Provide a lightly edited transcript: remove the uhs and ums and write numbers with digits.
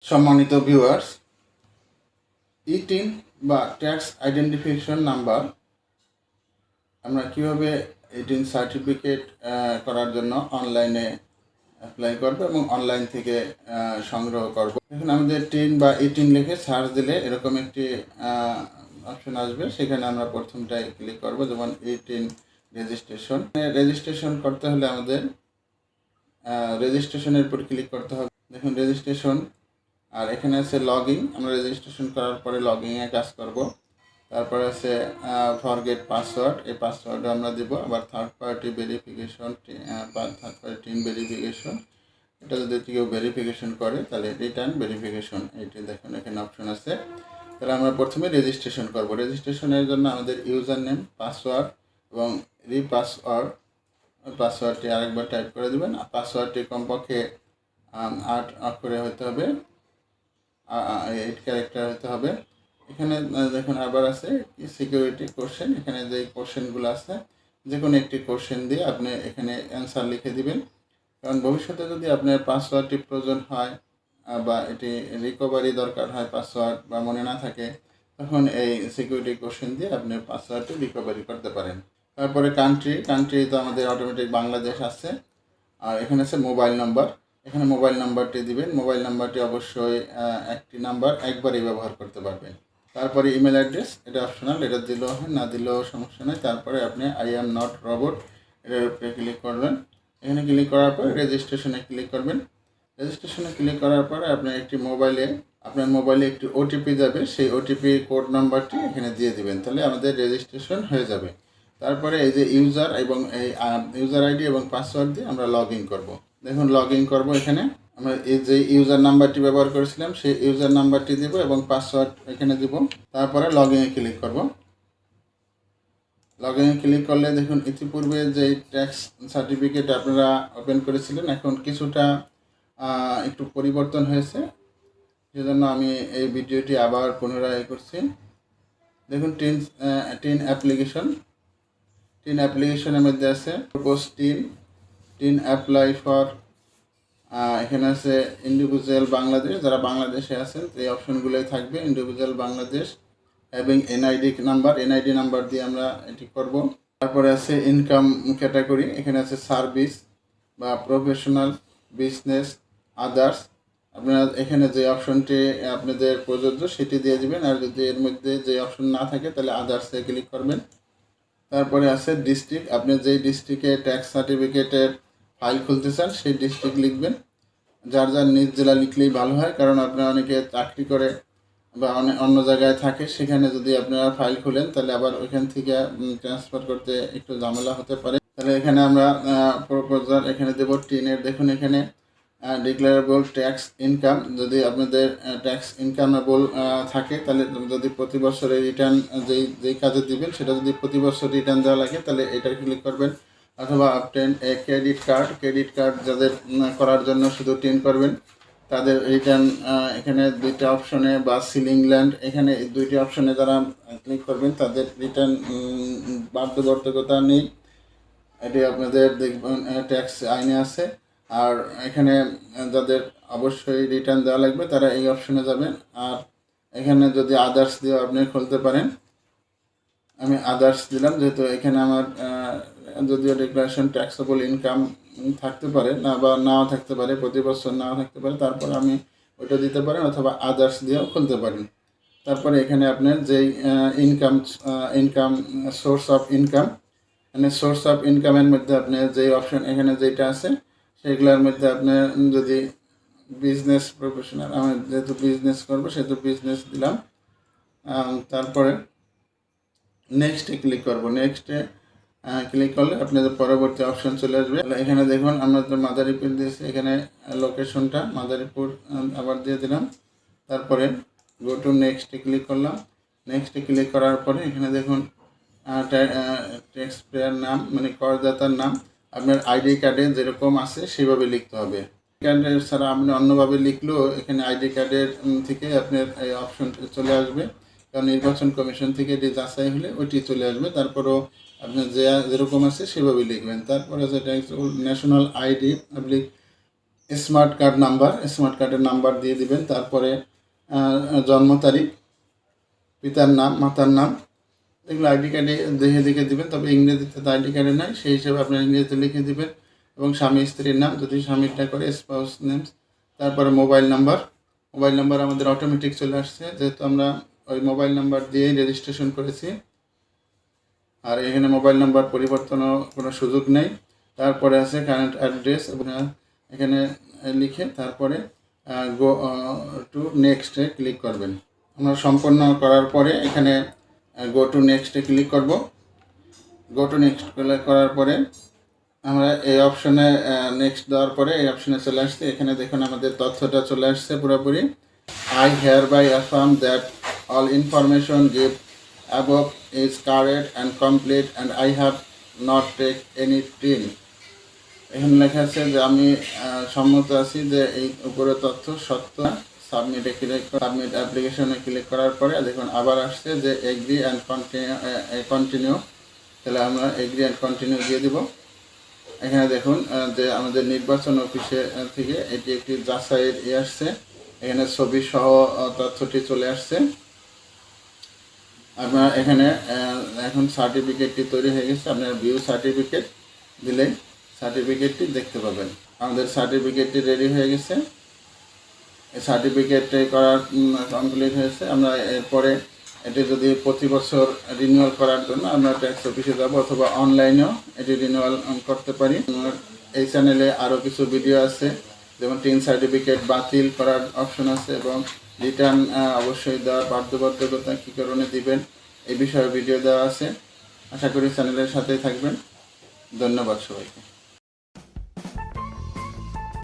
সম্মানিত ভিউয়ার্স, ই-টিন বা tax identification number আমরা কীভাবে ই-টিন সার্টিফিকেট করার জন্য অনলাইনে অ্যাপ্লাই করব এবং অনলাইন থেকে সংগ্রহ করব। এখন আমাদের টিন বা ই-টিন লিখে সার্চ দিলে এরকম একটি অপশন আসবে, সেখানে আমরা প্রথমটায় ক্লিক করব, যেমন ই-টিন রেজিস্ট্রেশন। রেজিস্ট্রেশন করতে হলে আমাদের রেজিস্ট্রেশনের উপর ক্লিক করতে হবে। দেখুন রেজিস্ট্রেশন, আর এখানে আছে লগইন। আমরা রেজিস্ট্রেশন করার পরে লগইনে কাজ করব। তারপরে আছে ফরগেট পাসওয়ার্ড, এই পাসওয়ার্ডও আমরা দিব। আবার third party verification, third party tin verification, এটা যদি কেউ ভেরিফিকেশন করে তাহলে রিটার্ন ভেরিফিকেশন, এইটি দেখুন এখানে অপশন আছে। তাহলে আমরা প্রথমে রেজিস্ট্রেশন করব। রেজিস্ট্রেশনের জন্য আমাদের ইউজার নেম, পাসওয়ার্ড এবং পাসওয়ার্ডটি আরেকবার টাইপ করে দেবেন। পাসওয়ার্ডটি কমপক্ষে 8 অক্ষরে হতে হবে, 8 ক্যারেক্টার হতে হবে। এখানে দেখুন আবার আছে সিকিউরিটি কোশ্চেন, এখানে যে কোশ্চেনগুলো আছে যে কোনো একটি কোশ্চেন দিয়ে আপনি এখানে অ্যান্সার লিখে দিবেন। কারণ ভবিষ্যতে যদি আপনার পাসওয়ার্ডটি প্রয়োজন হয় বা এটি রিকভারি দরকার হয়, পাসওয়ার্ড বা মনে না থাকে, তখন এই সিকিউরিটি কোশ্চেন দিয়ে আপনি পাসওয়ার্ডটি রিকভারি করতে পারেন। তারপরে কান্ট্রি তো আমাদের অটোমেটিক বাংলাদেশ আছে। আর এখানে আছে মোবাইল নাম্বার, এখানে মোবাইল নাম্বারটি দিবেন। মোবাইল নাম্বারটি অবশ্যই একটি নাম্বার একবারই ব্যবহার করতে পারবেন। তারপরে ইমেল অ্যাড্রেস, এটা অপশনাল, এটা দিলেও হয় না দিলেও সমস্যা নেই। তারপরে আপনি আই অ্যাম নট রোবট এটার উপরে ক্লিক করবেন। এখানে ক্লিক করার পরে রেজিস্ট্রেশনে ক্লিক করবেন। রেজিস্ট্রেশনে ক্লিক করার পরে আপনার মোবাইলে একটি ওটিপি যাবে, সেই ওটিপি কোড নাম্বারটি এখানে দিয়ে দিবেন, তাহলে আমাদের রেজিস্ট্রেশন হয়ে যাবে। তারপরে এই যে ইউজার এবং এই ইউজার আইডি এবং পাসওয়ার্ড দিয়ে আমরা লগ ইন করবো। দেখুন লগ ইন করবো। এখানে আমরা এই যে ইউজার নাম্বারটি ব্যবহার করেছিলাম সেই ইউজার নাম্বারটি দেব এবং পাসওয়ার্ড এখানে দেব। তারপরে লগ ইনে ক্লিক করব। লগ ইনে ক্লিক করলে দেখুন ইতিপূর্বে যে ট্যাক্স সার্টিফিকেট আপনারা ওপেন করেছিলেন এখন কিছুটা একটু পরিবর্তন হয়েছে, সেজন্য আমি এই ভিডিওটি আবার পুনরায় করছি। দেখুন টিন অ্যাপ্লিকেশনের মধ্যে আছে প্রপোজ টিন অ্যাপ্লাই ফর, এখানে আছে ইন্ডিভিজুয়াল বাংলাদেশ, যারা বাংলাদেশে আছেন এই অপশনগুলোই থাকবে। ইন্ডিভিজুয়াল বাংলাদেশ এবং এনআইডি নাম্বার দিয়ে আমরা এটি করব। তারপরে আছে ইনকাম ক্যাটাগরি, এখানে আছে সার্ভিস বা প্রফেশনাল, বিজনেস, আদার্স। আপনারা এখানে যে অপশনটি আপনাদের প্রযোজ্য সেটি দিয়ে দিবেন, আর যদি এর মধ্যে যে অপশন না থাকে তাহলে আদার্সে ক্লিক করবেন। তারপরে আছে ডিস্ট্রিক্ট, আপনি যেই ডিস্ট্রিক্টে ট্যাক্স সার্টিফিকেটের ফাইল খুলতে চান সেই ডিস্ট্রিক্ট লিখবেন। যার নিজ জেলা লিখলেই ভালো হয়, কারণ আপনারা অনেকে চাকরি করে বা অন্য জায়গায় থাকে, সেখানে যদি আপনারা ফাইল খুলেন তাহলে আবার ওইখান থেকে ট্রান্সফার করতে একটু ঝামেলা হতে পারে। তাহলে এখানে আমরা প্রপোজাল এখানে দেব টিনের। দেখুন এখানে ডিক্লারেবল ট্যাক্স ইনকাম, যদি আপনাদের ট্যাক্স ইনকামেবল থাকে তাহলে যদি প্রতি বছরে রিটার্ন যেই কাজে দিবেন সেটা যদি প্রতি বছর রিটার্ন দেওয়া লাগে তাহলে এটা ক্লিক করবেন। অথবা আপটেন এ ক্রেডিট কার্ড যাদের করার জন্য শুধু টিন করবেন তাদের রিটার্ন এখানে দুইটা অপশনে, বা সিলিং ল্যান্ড, এখানে দুইটি অপশনে যারা ক্লিক করবেন তাদের রিটার্ন বাধ্যবাধকতা নেই, এটি আপনাদের দেখবেন ট্যাক্স আইনে আছে। আর এখানে যাদের অবশ্যই রিটার্ন দেওয়া লাগবে তারা এই অপশনে যাবেন। আর এখানে যদি আদার্স দিয়ে আপনি খুলতে পারেন, আমি আদার্স দিলাম, যেহেতু এখানে আমার যদিও ডিক্লারেশন ট্যাক্সেবল ইনকাম থাকতে পারে না বা নাও থাকতে পারে, প্রতি বছর নাও থাকতে পারে, তারপর আমি ওইটা দিতে পারেন, অথবা আদার্স দিয়েও খুলতে পারেন। তারপরে এখানে আপনার যেই ইনকাম সোর্স অফ ইনকাম, মানে সোর্স অফ ইনকামের মধ্যে আপনার যেই অপশন এখানে যেটা আছে সেগুলোর মধ্যে আপনার যদি বিজনেস প্রফেশনাল, আমি যেহেতু বিজনেস করবো সেহেতু বিজনেস দিলাম। তারপরে নেক্সটে ক্লিক করব। নেক্সটে ক্লিক করলে আপনাদের পরবর্তী অপশন চলে আসবে। এখানে দেখুন আমরা তো মাদারীপুর দিয়েছি, এখানে লোকেশনটা মাদারীপুর আবার দিয়ে দিলাম। তারপরে গো টু নেক্সটে ক্লিক করলাম। নেক্সটে ক্লিক করার পরে এখানে দেখুন ট্যাক্স পেয়ার নাম, মানে করদাতার নাম আপনার আইডি কার্ডে যেরকম আছে সেভাবে লিখতে হবে। কার্ডের ছাড়া আপনি অন্যভাবে লিখলেও এখানে আইডি কার্ডের থেকে আপনার এই অপশন চলে আসবে, কারণ নির্বাচন কমিশন থেকে এটি যাচাই হলে ওইটি চলে আসবে। তারপরেও আপনি যেরকম আছে সেভাবে লিখবেন। তারপরে যেটা ন্যাশনাল আইডি স্মার্ট কার্ডের নাম্বার দিয়ে দিবেন। তারপরে জন্ম তারিখ, পিতার নাম, মাতার নাম, এগুলো আইডি কার্ডে দেখে দিবেন। তবে ইংরেজিতে তো আইডি কার্ডে নাই, সেই হিসেবে আপনার ইংরেজিতে লিখে দিবেন। এবং স্বামী স্ত্রীর নাম যদি স্বামীরটা করে, স্পাউস নেমস। তারপরে মোবাইল নাম্বার আমাদের অটোমেটিক চলে আসছে, যেহেতু আমরা ওই মোবাইল নাম্বার দিয়েই রেজিস্ট্রেশন করেছি। আর এখানে মোবাইল নাম্বার পরিবর্তনও কোনো সুযোগ নেই। তারপরে আছে কারেন্ট অ্যাড্রেস, এখানে লিখে তারপরে গো টু নেক্সটে ক্লিক করবেন। আমরা সম্পন্ন করার পরে এখানে গো টু নেক্সটে ক্লিক করব। গো টু নেক্সট ক্লিক করার পরে আমরা এই অপশনে নেক্সট দেওয়ার পরে এই অপশনে চলে আসছে। এখানে দেখুন আমাদের তথ্যটা চলে আসছে পুরোপুরি। I hereby affirm that all information give above is correct and complete and I have not take any print. এখানে লেখা আছে যে আমি সম্মত আছি যে এই উপরে তথ্য সত্য। সাবমিটে ক্লিক সাবমিট অ্যাপ্লিকেশনে ক্লিক করার পরে দেখুন আবার আসছে যে এগ্রি অ্যান্ড কন্টিনিউ। তাহলে আমরা এগ্রি অ্যান্ড কন্টিনিউ দিয়ে দিব। এখানে দেখুন যে আমাদের নির্বাচন অফিসে থেকে এটি একটি যাচাইয়ের আসছে। এখানে ছবি সহ তথ্যটি চলে আসছে। আপনার এখানে এখন সার্টিফিকেটটি তৈরি হয়ে গেছে। আপনার ভিউ সার্টিফিকেট দিলে সার্টিফিকেটটি দেখতে পাবেন। আমাদের সার্টিফিকেটটি রেডি হয়ে গেছে। এই সার্টিফিকেটটি করার কমপ্লিট হয়েছে। আমরা এরপরে এটি যদি প্রতি বছর রিনিউয়াল করার জন্য আমরা ট্যাক্স অফিসে যাব, অথবা অনলাইনেও এটি রিনিউয়াল করতে পারি। এই চ্যানেলে আরও কিছু ভিডিও আছে, যেমন টিন সার্টিফিকেট বাতিল করার অপশন আছে, এবং রিটার্ন অবশ্যই দেওয়ার বাধ্যবাধকতা কী কারণে দিবেন এই বিষয়ে ভিডিও দেওয়া আছে। আশা করি চ্যানেলের সাথেই থাকবেন। ধন্যবাদ সবাইকে।